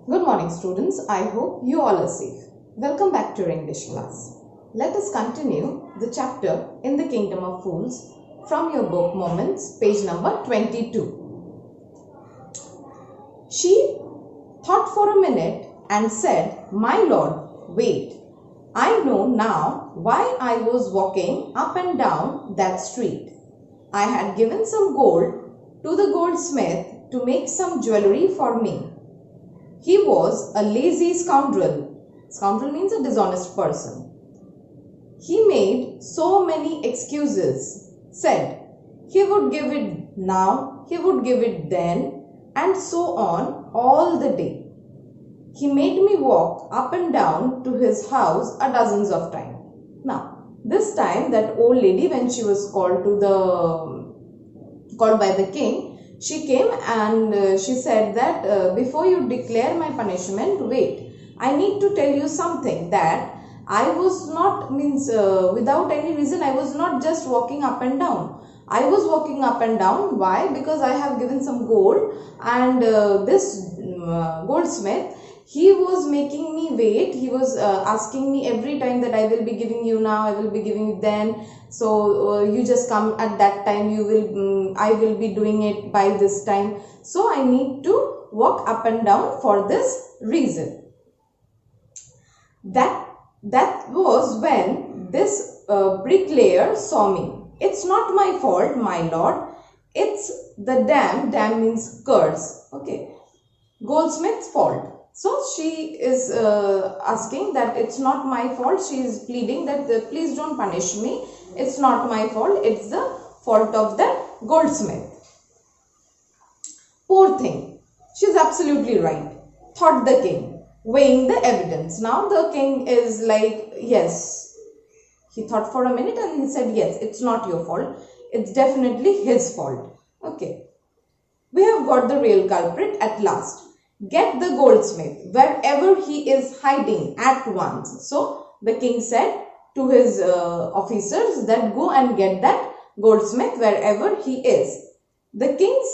Good morning, students. I hope you all are safe. Welcome back to your English class. Let us continue the chapter in the Kingdom of Fools from your book Moments, page number 22. She thought for a minute and said, "My lord, wait. I know now why I was walking up and down that street. I had given some gold to the goldsmith to make some jewelry for me. He was a lazy scoundrel. Scoundrel means a dishonest person. He made so many excuses, said he would give it now, he would give it then, and so on all the day. He made me walk up and down to his house a dozens of times." Now, this time that old lady, when she was called by the king, she came and she said that before you declare my punishment, wait, I need to tell you something, that I was not, without any reason, I was not just walking up and down. I was walking up and down. Why? Because I have given some gold, and this goldsmith, he was making me wait. He was asking me every time that I will be giving you now, I will be giving you then. So you just come at that time, I will be doing it by this time. So I need to walk up and down for this reason. That was when this bricklayer saw me. "It's not my fault, my lord. It's the dam means curse. Okay. Goldsmith's fault." So she is asking that it's not my fault. She is pleading that please don't punish me. It's not my fault. It's the fault of the goldsmith. "Poor thing. She's absolutely right," thought the king, weighing the evidence. Now the king is like, yes. He thought for a minute and he said, yes, it's not your fault. It's definitely his fault. Okay. "We have got the real culprit at last. Get the goldsmith wherever he is hiding at once." So the king said to his officers that go and get that goldsmith wherever he is. The king's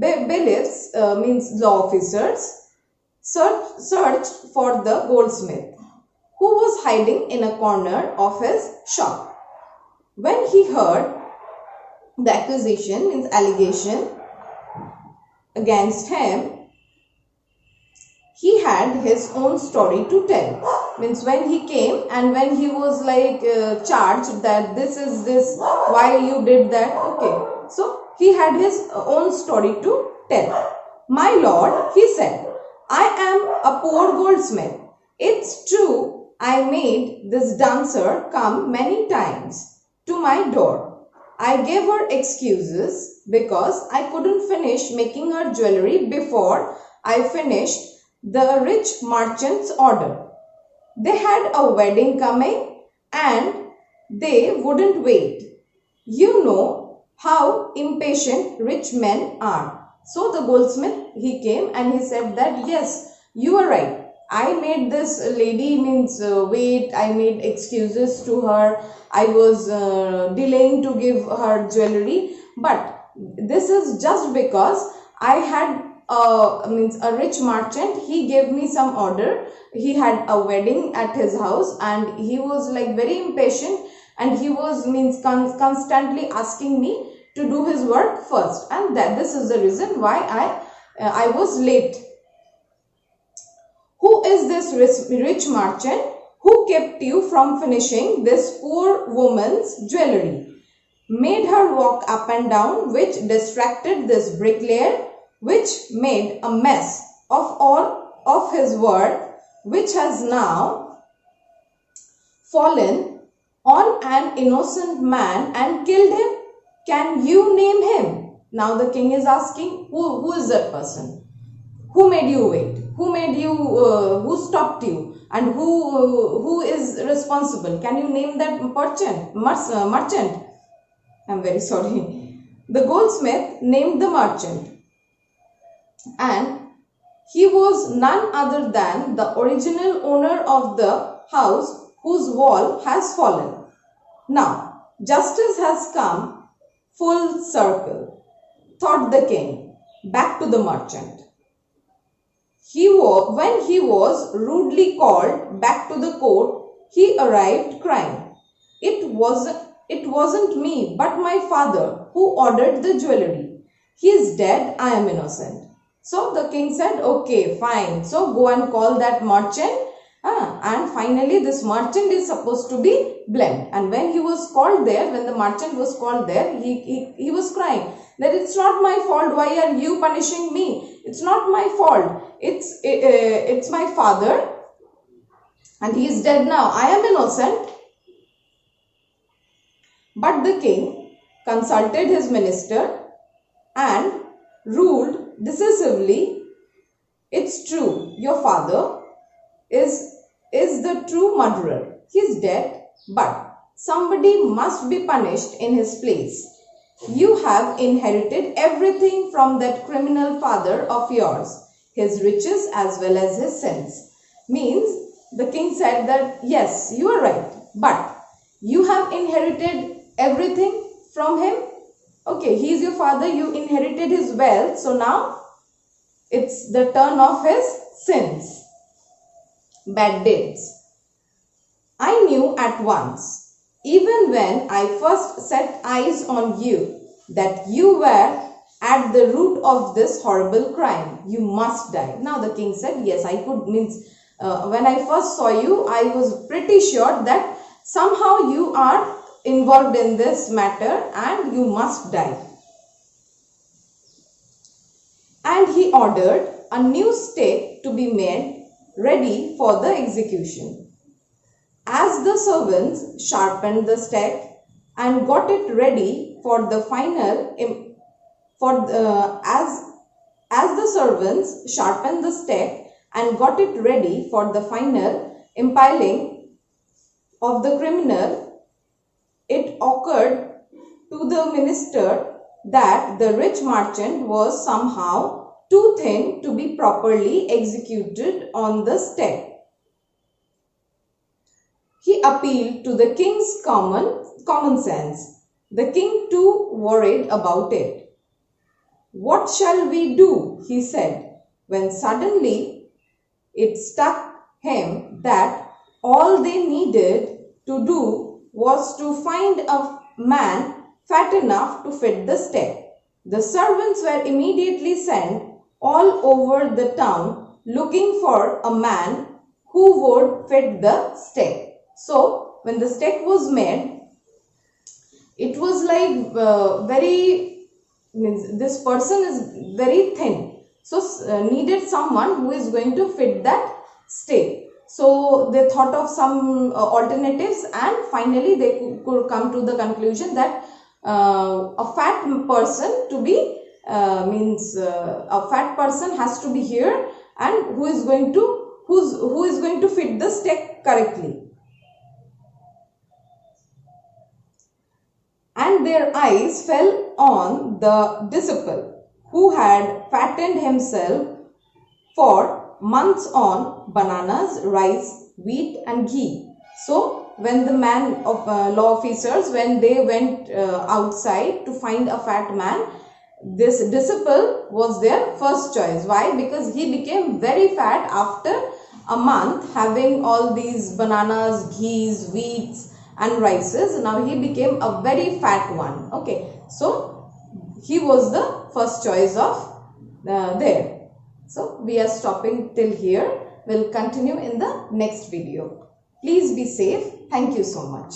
bailiffs, means law officers, searched for the goldsmith, who was hiding in a corner of his shop. When he heard the accusation, means allegation against him, he had his own story to tell. Means when he came and when he was like charged that this is this, why you did that. Okay. So he had his own story to tell. "My lord," he said, "I am a poor goldsmith. It's true I made this dancer come many times to my door. I gave her excuses because I couldn't finish making her jewelry before I finished the rich merchant's order. They had a wedding coming and they wouldn't wait. You know how impatient rich men are." So the goldsmith, he came and he said that, yes, you are right. I made this lady wait. I made excuses to her. I was delaying to give her jewelry. But this is just because I had a rich merchant. He gave me some order. He had a wedding at his house and he was like very impatient, and he was constantly asking me to do his work first, and this is the reason why I was late. Who is this rich merchant who kept you from finishing this poor woman's jewelry, made her walk up and down, which distracted this bricklayer, which made a mess of all of his work, which has now fallen on an innocent man and killed him? Can you name him?" Now the king is asking, who is that person? Who made you wait? Who made you, who stopped you? And who is responsible? Can you name that merchant? I'm very sorry. The goldsmith named the merchant, and he was none other than the original owner of the house whose wall has fallen. Now, justice has come full circle, thought the king, back to the merchant. When he was rudely called back to the court, he arrived crying. It wasn't me, but my father who ordered the jewelry. He is dead, I am innocent. So the king said, okay, fine. So go and call that merchant. And finally this merchant is supposed to be blamed. And when he was called there, when the merchant was called there, he was crying that it's not my fault. Why are you punishing me? It's not my fault. It's my father and he is dead now. I am innocent. But the king consulted his minister and ruled decisively, it's true, your father is the true murderer. He is dead, but somebody must be punished in his place. You have inherited everything from that criminal father of yours, his riches as well as his sins. Means the king said that yes, you are right, but you have inherited everything from him. Okay, he is your father, you inherited his wealth, so now it's the turn of his sins, bad deeds. I knew at once, even when I first set eyes on you, that you were at the root of this horrible crime. You must die. Now the king said, yes, I could, when I first saw you, I was pretty sure that somehow you are involved in this matter and you must die. And he ordered a new stake to be made ready for the execution. As the servants sharpened the stake and got it ready for the final, as the servants sharpened the stake and got it ready for the final impaling of the criminal, it occurred to the minister that the rich merchant was somehow too thin to be properly executed on the stake. He appealed to the king's common sense. The king too worried about it. What shall we do? He said, when suddenly it struck him that all they needed to do was to find a man fat enough to fit the stake. The servants were immediately sent all over the town looking for a man who would fit the stake. So, when the stake was made, it was like this person is very thin. So, needed someone who is going to fit that stake. So, they thought of some alternatives and finally they could come to the conclusion that a fat person to be a fat person has to be here and who is going to fit the stake correctly. And their eyes fell on the disciple who had fattened himself for months on bananas, rice, wheat and ghee. So when the man of law officers, when they went outside to find a fat man, this disciple was their first choice. Why? Because he became very fat after a month having all these bananas, ghees, wheats and rices. Now he became a very fat one. Okay, so he was the first choice of there. So we are stopping till here. We'll continue in the next video. Please be safe. Thank you so much.